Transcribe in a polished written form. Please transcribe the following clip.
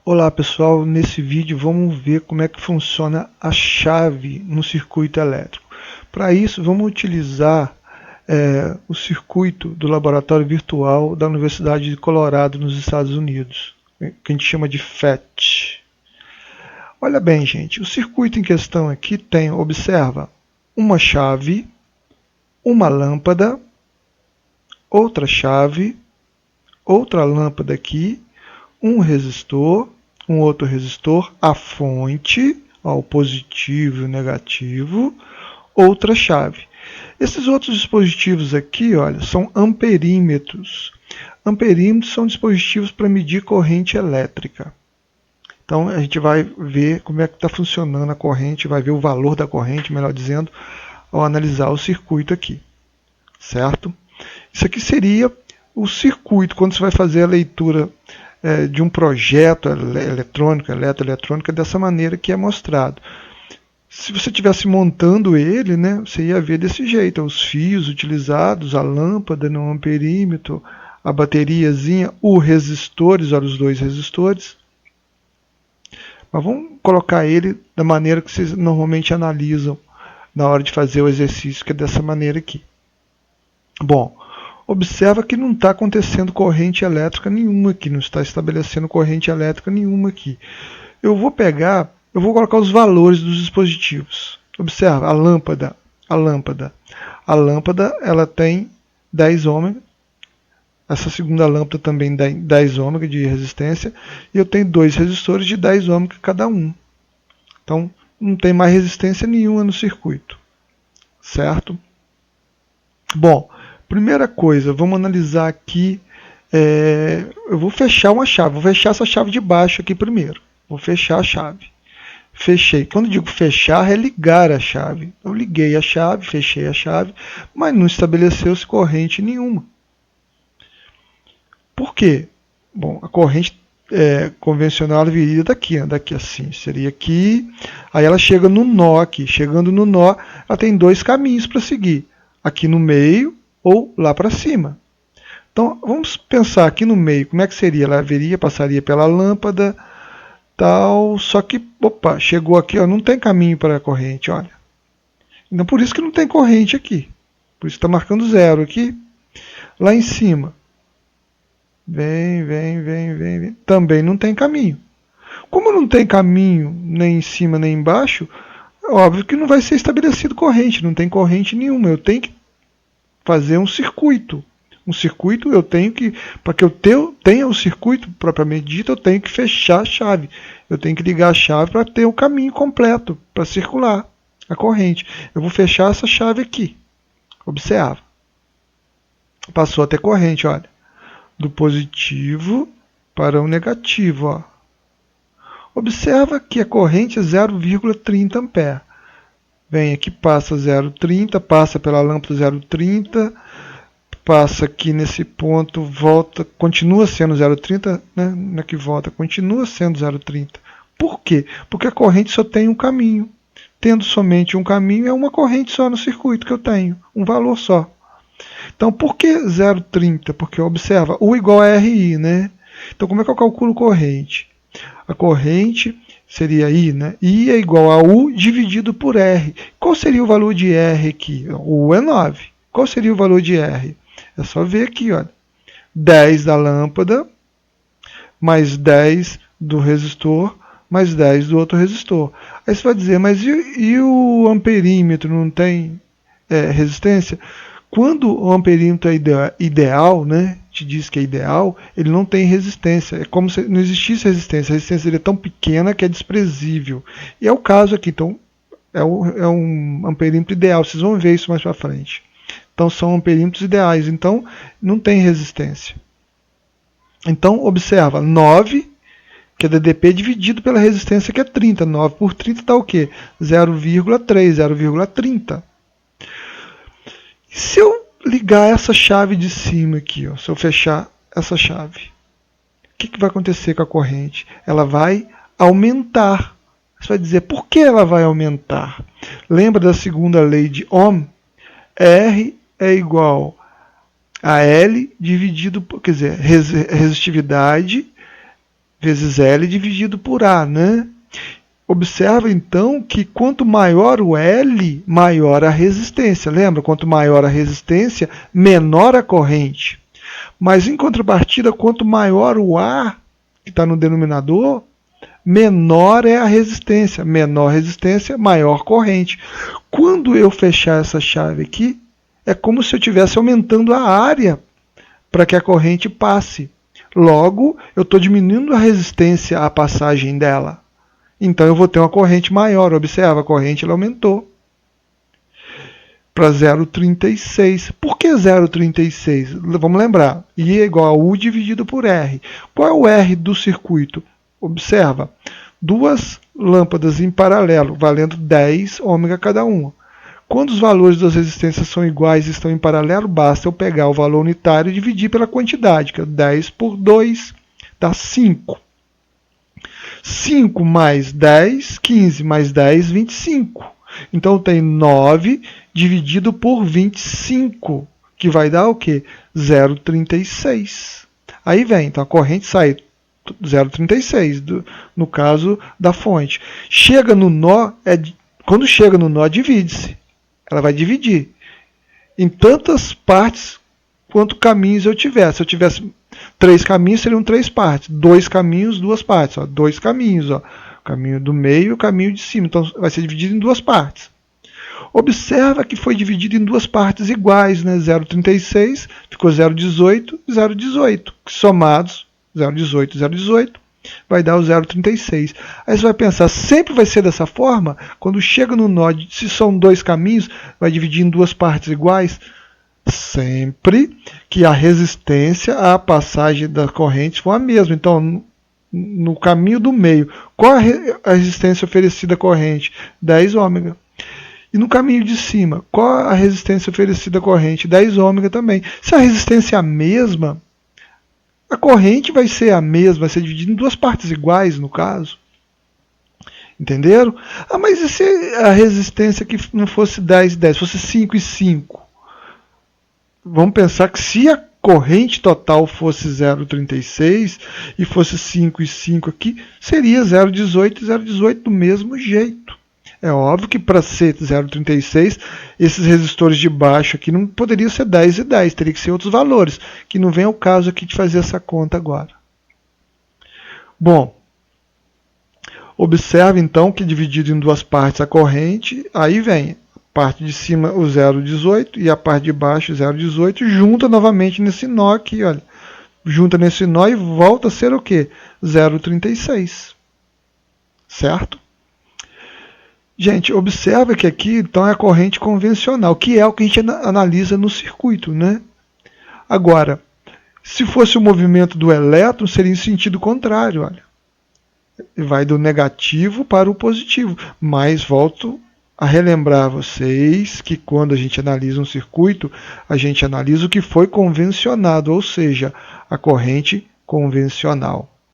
Olá pessoal, nesse vídeo vamos ver como é que funciona a chave no circuito elétrico. Para isso vamos utilizar o circuito do laboratório virtual da Universidade de Colorado nos Estados Unidos, que a gente chama de FET. Olha bem gente, o circuito em questão aqui tem, observa, uma chave, uma lâmpada, outra chave, outra lâmpada aqui, um resistor, um outro resistor, a fonte, ó, o positivo e o negativo, outra chave. Esses outros dispositivos aqui, olha, são amperímetros. Amperímetros são dispositivos para medir corrente elétrica. Então a gente vai ver como é que está funcionando a corrente, vai ver o valor da corrente, melhor dizendo, ao analisar o circuito aqui, certo? Isso aqui seria o circuito, quando você vai fazer a leitura de um projeto eletrônico, eletroeletrônico, dessa maneira que é mostrado. Se você estivesse montando ele, né, você ia ver desse jeito, os fios utilizados, a lâmpada no amperímetro, a bateriazinha, os resistores, olha os dois resistores. Mas vamos colocar ele da maneira que vocês normalmente analisam na hora de fazer o exercício, que é dessa maneira aqui. Bom, observa que não está acontecendo corrente elétrica nenhuma aqui, não está estabelecendo corrente elétrica nenhuma aqui. Eu vou colocar os valores dos dispositivos. Observa, a lâmpada, ela tem 10 ômega, essa segunda lâmpada também tem 10 ômega de resistência, e eu tenho dois resistores de 10 ômega cada um. Então, não tem mais resistência nenhuma no circuito, certo? Bom, primeira coisa, vamos analisar aqui, eu vou fechar uma chave, vou fechar essa chave de baixo aqui primeiro, vou fechar a chave. Fechei, quando digo fechar é ligar a chave, eu liguei a chave, fechei a chave, mas não estabeleceu-se corrente nenhuma. Por quê? Bom, a corrente convencional viria daqui, daqui assim, seria aqui, aí ela chega no nó aqui, chegando no nó, ela tem dois caminhos para seguir, aqui no meio ou lá para cima. Então, vamos pensar aqui no meio, como é que seria? Ela passaria pela lâmpada, tal, só que, opa, chegou aqui, ó, não tem caminho para a corrente, olha. Então, por isso que não tem corrente aqui. Por isso está marcando 0 aqui. Lá em cima, vem, também não tem caminho. Como não tem caminho nem em cima nem embaixo, é óbvio que não vai ser estabelecido corrente, não tem corrente nenhuma. Eu tenho que fazer um circuito. Um circuito eu tenho que, para que eu tenha o circuito propriamente dito, eu tenho que fechar a chave. Eu tenho que ligar a chave para ter o caminho completo, para circular a corrente. Eu vou fechar essa chave aqui. Observa. Passou a ter corrente, olha. Do positivo para o negativo, ó. Observa que a corrente é 0,30 ampere. Vem aqui, passa 0,30, passa pela lâmpada 0,30, passa aqui nesse ponto, volta, continua sendo 0,30, né? Na que volta, continua sendo 0,30. Por quê? Porque a corrente só tem um caminho. Tendo somente um caminho, é uma corrente só no circuito que eu tenho, um valor só. Então, por que 0,30? Porque observa, U igual a RI, né? Então, como é que eu calculo corrente? A corrente seria I, né? I é igual a U dividido por R. Qual seria o valor de R aqui? O U é 9. Qual seria o valor de R? É só ver aqui, olha. 10 da lâmpada, mais 10 do resistor, mais 10 do outro resistor. Aí você vai dizer, mas e o amperímetro não tem resistência? Quando o amperímetro é ideal, né, te diz que é ideal, ele não tem resistência. É como se não existisse resistência. A resistência dele é tão pequena que é desprezível. E é o caso aqui. Então, é um amperímetro ideal. Vocês vão ver isso mais para frente. Então, são amperímetros ideais. Então, não tem resistência. Então, observa. 9, que é DDP, dividido pela resistência, que é 30. 9 por 30 dá o quê? 0,3, 0,30. Se eu ligar essa chave de cima aqui, ó, se eu fechar essa chave, o que vai acontecer com a corrente? Ela vai aumentar. Você vai dizer, por que ela vai aumentar? Lembra da segunda lei de Ohm? R é igual a L dividido por, quer dizer, resistividade vezes L dividido por A, né? Observa então que quanto maior o L, maior a resistência. Lembra? Quanto maior a resistência, menor a corrente. Mas em contrapartida, quanto maior o A, que está no denominador, menor é a resistência. Menor resistência, maior corrente. Quando eu fechar essa chave aqui, é como se eu estivesse aumentando a área para que a corrente passe. Logo, eu estou diminuindo a resistência à passagem dela. Então eu vou ter uma corrente maior. Observa, a corrente ela aumentou para 0,36. Por que 0,36? Vamos lembrar. I é igual a U dividido por R. Qual é o R do circuito? Observa. Duas lâmpadas em paralelo, valendo 10 ômega cada uma. Quando os valores das resistências são iguais e estão em paralelo, basta eu pegar o valor unitário e dividir pela quantidade, que é 10 por 2, dá 5. 5 mais 10, 15 mais 10, 25. Então tem 9 dividido por 25, que vai dar o quê? 0,36. Aí vem, então a corrente sai 0,36, no caso da fonte. Chega no nó, quando chega no nó, divide-se. Ela vai dividir em tantas partes quanto caminhos eu tiver. Se eu tivesse 3 caminhos, seriam 3 partes. 2 caminhos, 2 partes. 2 caminhos. Ó. O caminho do meio e o caminho de cima. Então vai ser dividido em 2 partes. Observa que foi dividido em 2 partes iguais. Né? 0,36 ficou 0,18 e 0,18. Somados, 0,18 e 0,18. Vai dar o 0,36. Aí você vai pensar, sempre vai ser dessa forma? Quando chega no nó, se são 2 caminhos, vai dividir em 2 partes iguais? Sempre que a resistência à passagem da corrente for a mesma. Então, no caminho do meio, qual a resistência oferecida à corrente? 10 ômega. E no caminho de cima, qual a resistência oferecida à corrente? 10 ômega também. Se a resistência é a mesma, a corrente vai ser a mesma, vai ser dividida em 2 partes iguais, no caso. Entenderam? Ah, mas e se a resistência que não fosse 10 e 10, fosse 5 e 5? Vamos pensar que se a corrente total fosse 0,36 e fosse 5 e 5 aqui, seria 0,18 e 0,18 do mesmo jeito. É óbvio que para ser 0,36, esses resistores de baixo aqui não poderiam ser 10 e 10, teria que ser outros valores, que não vem ao caso aqui de fazer essa conta agora. Bom, observe então que dividido em 2 partes a corrente, aí vem a parte de cima o 0,18 e a parte de baixo o 0,18, junta novamente nesse nó aqui, olha. Junta nesse nó e volta a ser o quê? 0,36. Certo? Gente, observa que aqui então é a corrente convencional, que é o que a gente analisa no circuito, né? Agora, se fosse o movimento do elétron, seria em sentido contrário, olha. Vai do negativo para o positivo. Mas volto a relembrar a vocês que quando a gente analisa um circuito, a gente analisa o que foi convencionado, ou seja, a corrente convencional.